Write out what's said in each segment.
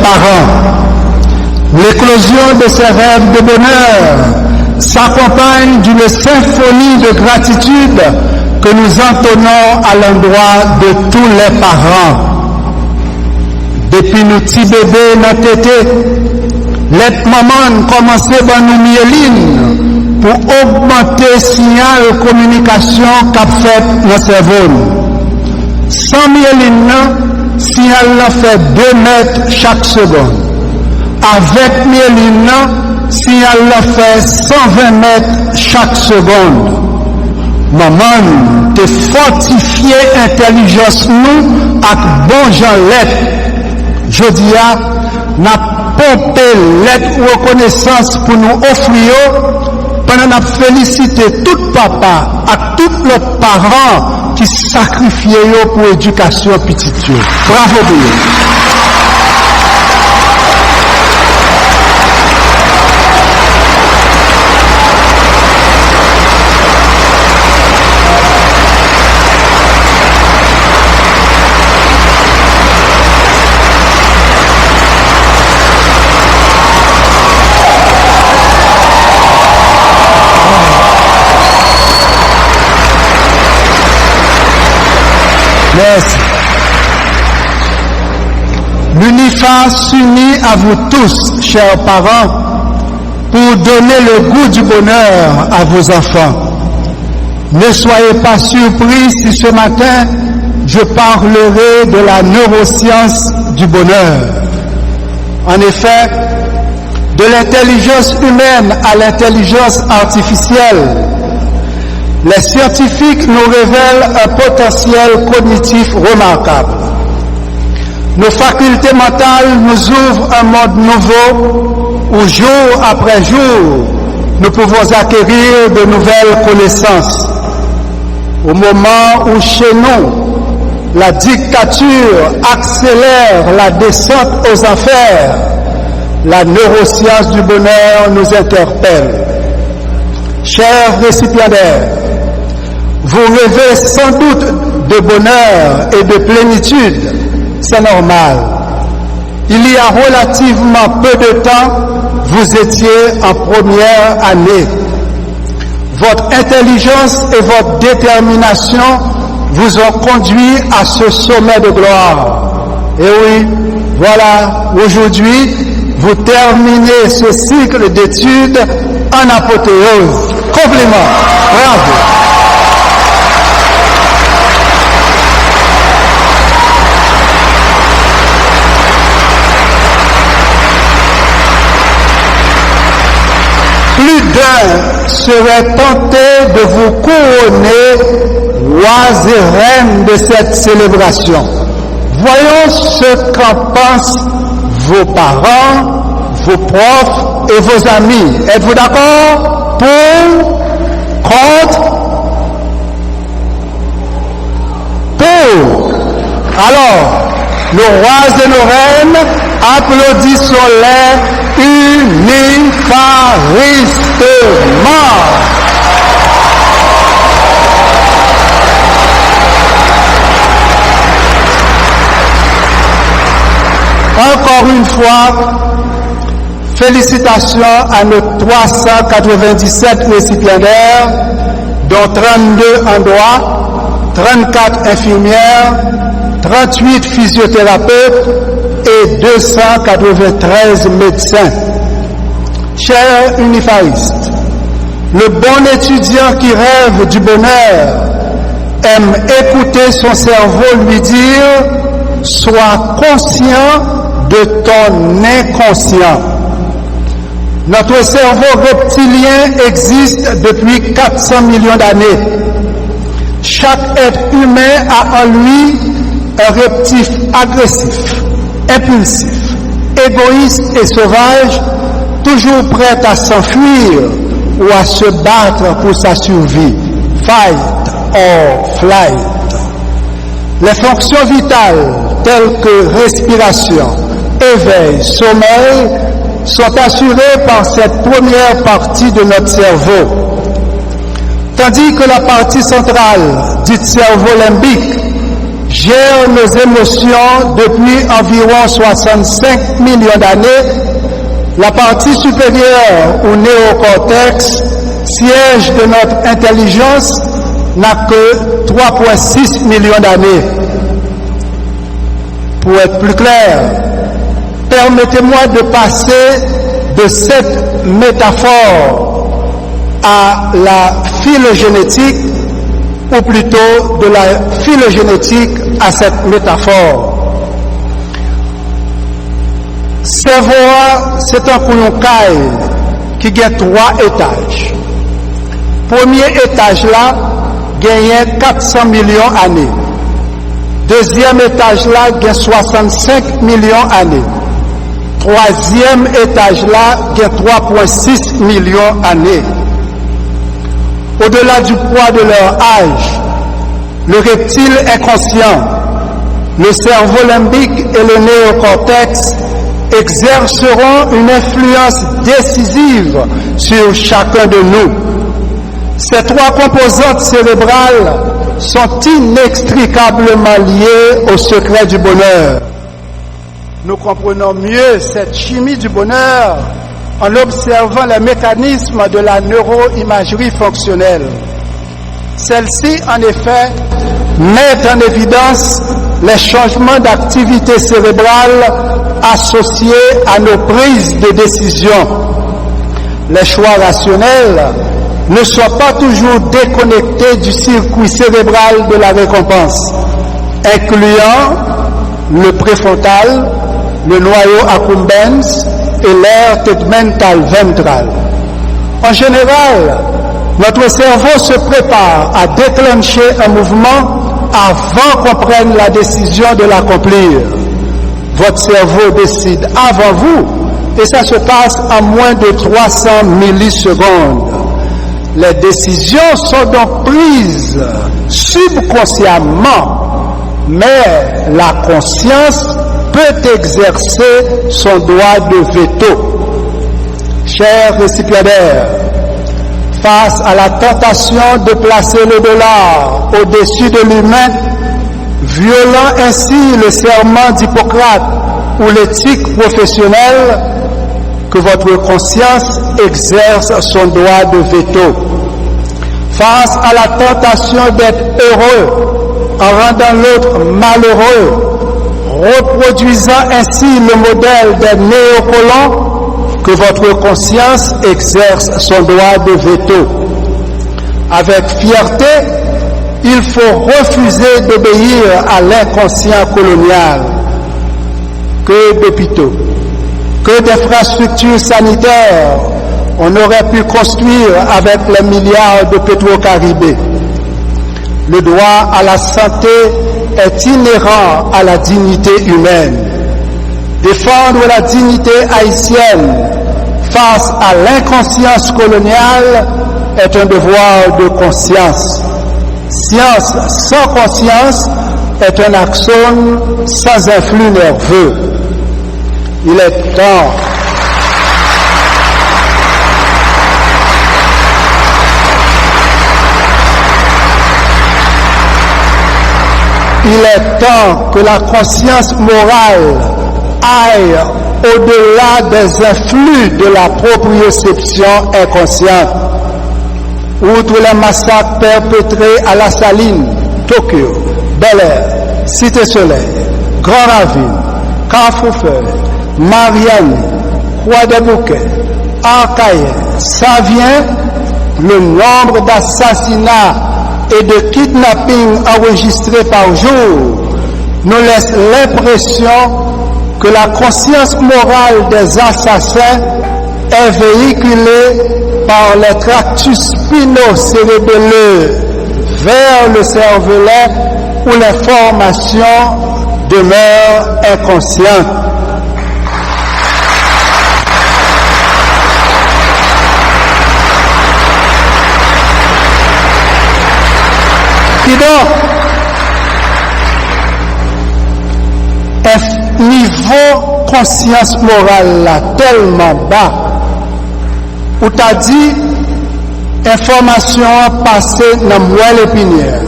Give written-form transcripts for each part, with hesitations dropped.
parents. L'éclosion de ces rêves de bonheur s'accompagne d'une symphonie de gratitude que nous entonnons à l'endroit de tous les parents. Depuis nos petits bébés dans tété, les mamans commencent à nous myéline pour augmenter le signal de communication qu'a fait dans le cerveau. Sans myéline, le signal fait 2 mètres chaque seconde. Avec myéline, le signal fait 120 mètres chaque seconde. Maman, te fortifier l'intelligence nous avec bon gens lettres. Je dis à, n'a pompé lettre reconnaissance pour nous offrir pendant n'a félicité tout papa à tous les parents qui sacrifient pour l'éducation petite. Bravo pour eux. Merci. L'UNIFA s'unit à vous tous, chers parents, pour donner le goût du bonheur à vos enfants. Ne soyez pas surpris si ce matin, je parlerai de la neuroscience du bonheur. En effet, de l'intelligence humaine à l'intelligence artificielle, les scientifiques nous révèlent un potentiel cognitif remarquable. Nos facultés mentales nous ouvrent un monde nouveau où jour après jour, nous pouvons acquérir de nouvelles connaissances. Au moment où chez nous, la dictature accélère la descente aux enfers, la neuroscience du bonheur nous interpelle. Chers récipiendaires, vous rêvez sans doute de bonheur et de plénitude, c'est normal. Il y a relativement peu de temps, vous étiez en première année. Votre intelligence et votre détermination vous ont conduit à ce sommet de gloire. Et oui, voilà, aujourd'hui, vous terminez ce cycle d'études en apothéose. Compliment. Bravo. Plus d'un serait tenté de vous couronner rois et reines de cette célébration. Voyons ce qu'en pensent vos parents, vos profs et vos amis. Êtes-vous d'accord? Pour? Contre? Pour? Alors, nos rois et nos reines, applaudissons-les unifaristement. Encore une fois, félicitations à nos 397 récipiendaires, dont 32 en droit, 34 infirmières, 38 physiothérapeutes et 293 médecins. Chers unifaristes, le bon étudiant qui rêve du bonheur aime écouter son cerveau lui dire « Sois conscient de ton inconscient ». Notre cerveau reptilien existe depuis 400 millions d'années. Chaque être humain a en lui un reptif agressif, impulsif, égoïste et sauvage, toujours prêt à s'enfuir ou à se battre pour sa survie. Fight or flight. Les fonctions vitales telles que respiration, éveil, sommeil sont assurées par cette première partie de notre cerveau. Tandis que la partie centrale, dite cerveau limbique, gère nos émotions depuis environ 65 millions d'années. La partie supérieure ou néocortex, siège de notre intelligence, n'a que 3,6 millions d'années. Pour être plus clair, permettez-moi de passer de cette métaphore à la phylogénétique, ou plutôt de la phylogénétique à cette métaphore. Cerveau, c'est un couillon-caille qui a 3 étages. Premier étage là, gagne 400 millions d'années. Deuxième étage là, gagne 65 millions d'années. Troisième étage là, gagne 3,6 millions d'années. Au-delà du poids de leur âge, le reptile est conscient. Le cerveau limbique et le néocortex exerceront une influence décisive sur chacun de nous. Ces 3 composantes cérébrales sont inextricablement liées au secret du bonheur. Nous comprenons mieux cette chimie du bonheur en observant les mécanismes de la neuroimagerie fonctionnelle. Celle-ci, en effet, met en évidence les changements d'activité cérébrale associés à nos prises de décision. Les choix rationnels ne sont pas toujours déconnectés du circuit cérébral de la récompense, incluant le préfrontal, le noyau accumbens et l'aire tegmental ventral. En général, notre cerveau se prépare à déclencher un mouvement avant qu'on prenne la décision de l'accomplir. Votre cerveau décide avant vous et ça se passe en moins de 300 millisecondes. Les décisions sont donc prises subconsciemment, mais la conscience peut exercer son droit de veto. Chers récipiendaires, face à la tentation de placer le dollar au-dessus de l'humain, violant ainsi le serment d'Hippocrate ou l'éthique professionnelle, que votre conscience exerce son droit de veto. Face à la tentation d'être heureux en rendant l'autre malheureux, reproduisant ainsi le modèle des néocolons, que votre conscience exerce son droit de veto. Avec fierté, il faut refuser d'obéir à l'inconscient colonial. Que d'hôpitaux, que d'infrastructures sanitaires on aurait pu construire avec les milliards de Petro-Caribé. Le droit à la santé est inhérent à la dignité humaine. Défendre la dignité haïtienne face à l'inconscience coloniale est un devoir de conscience. Science sans conscience est un axone sans influx nerveux. Il est temps que la conscience morale aille au-delà des influx de la proprioception inconsciente. Outre les massacres perpétrés à La Saline, Tokyo, Bel-Air, Cité-Soleil, Grand Ravine, Carrefour-Feuille, Mariani, Croix-des-Bouquets, Arcaïen, ça vient, le nombre d'assassinats et de kidnappings enregistrés par jour nous laisse l'impression que la conscience morale des assassins est véhiculée par les tractus spino-cérébelleux vers le cervelet où les formations demeurent inconscientes. Qui donc, un niveau conscience morale là tellement bas, où t'as dit information passée dans moelle épinière,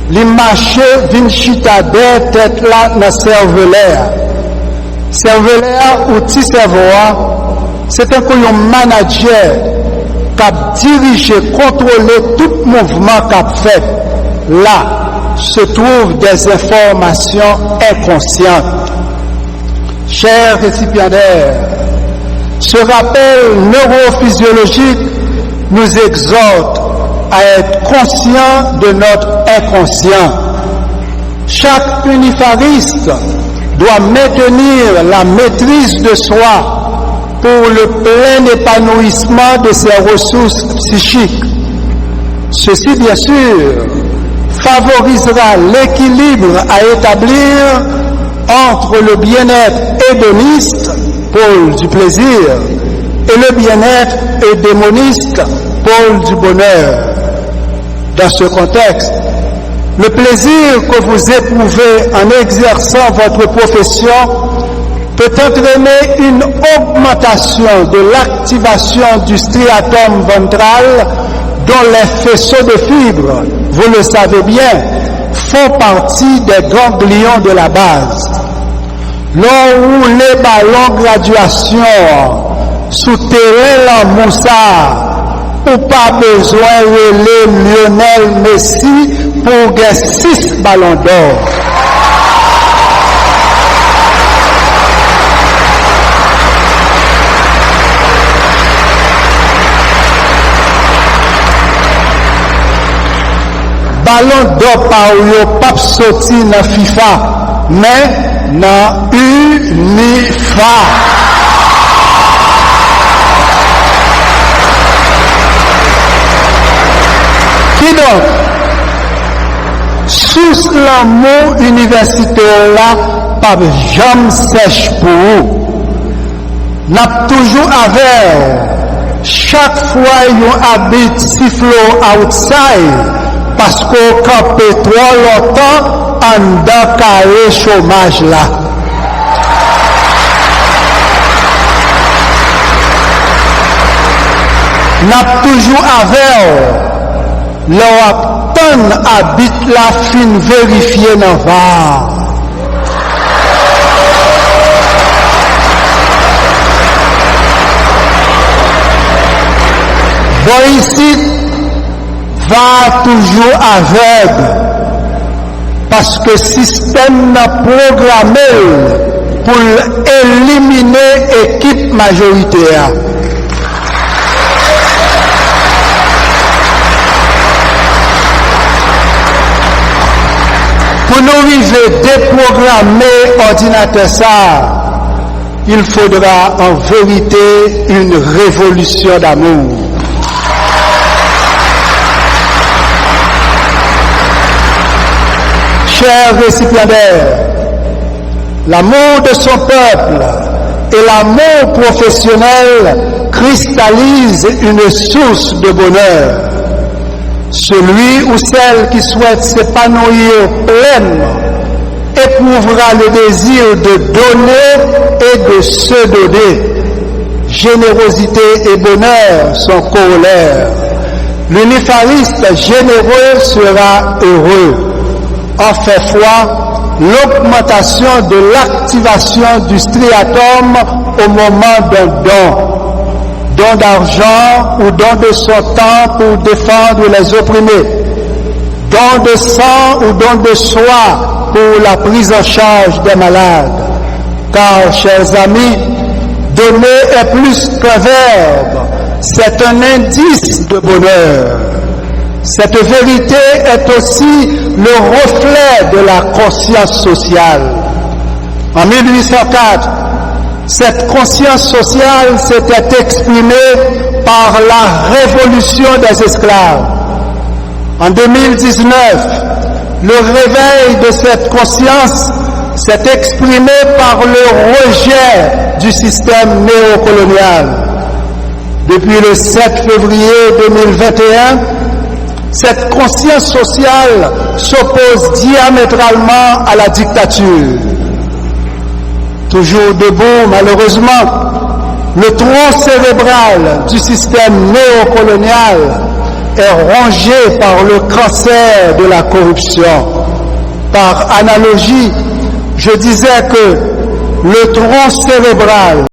li marché vin chita der tête là dans cervelet. Cervelet ou ti cerveau, c'est un manager qui a dirigé, contrôlé tout mouvement qu'a fait. Là se trouvent des informations inconscientes. Chers récipiendaires, ce rappel neurophysiologique nous exhorte à être conscients de notre inconscient. Chaque unifariste doit maintenir la maîtrise de soi pour le plein épanouissement de ses ressources psychiques. Ceci, bien sûr, favorisera l'équilibre à établir entre le bien-être hédoniste, pôle du plaisir, et le bien-être eudaimoniste, pôle du bonheur. Dans ce contexte, le plaisir que vous éprouvez en exerçant votre profession peut entraîner une augmentation de l'activation du striatum ventral dont les faisceaux de fibres, vous le savez bien, font partie des ganglions de la base. L'on roule les ballons graduation sous terrain en moussard, ou pas besoin de Lionel Messi pour gagner 6 ballons d'or. Ballon d'or par yo pas sorti dans FIFA, mais dans UNIFA. Qui donc, sous l'amour universitaire là, pas jamais sèche pour vous. N'a toujours avec, chaque fois yon habite sifflo outside, parce qu'on campe trop longtemps en dans carré chômage là. N'a toujours avec, leur tonne habite la fin vérifiée dans va. Bon ici va toujours aveugle parce que le système n'a programmé pour éliminer l'équipe majoritaire. Pour nous arriver déprogrammer l'ordinateur ça, il faudra en vérité une révolution d'amour. Chers récipiendaires, l'amour de son peuple et l'amour professionnel cristallisent une source de bonheur. Celui ou celle qui souhaite s'épanouir pleinement éprouvera le désir de donner et de se donner. Générosité et bonheur sont corollaires. L'unifariste généreux sera heureux. En fait foi, l'augmentation de l'activation du striatum au moment d'un don d'argent ou don de son temps pour défendre les opprimés, don de sang ou don de soi pour la prise en charge des malades. Car, chers amis, donner est plus qu'un verbe, c'est un indice de bonheur. Cette vérité est aussi le reflet de la conscience sociale. En 1804, cette conscience sociale s'était exprimée par la révolution des esclaves. En 2019, le réveil de cette conscience s'est exprimé par le rejet du système néocolonial. Depuis le 7 février 2021, cette conscience sociale s'oppose diamétralement à la dictature. Toujours debout, malheureusement, le tronc cérébral du système néocolonial est rongé par le cancer de la corruption. Par analogie, je disais que le tronc cérébral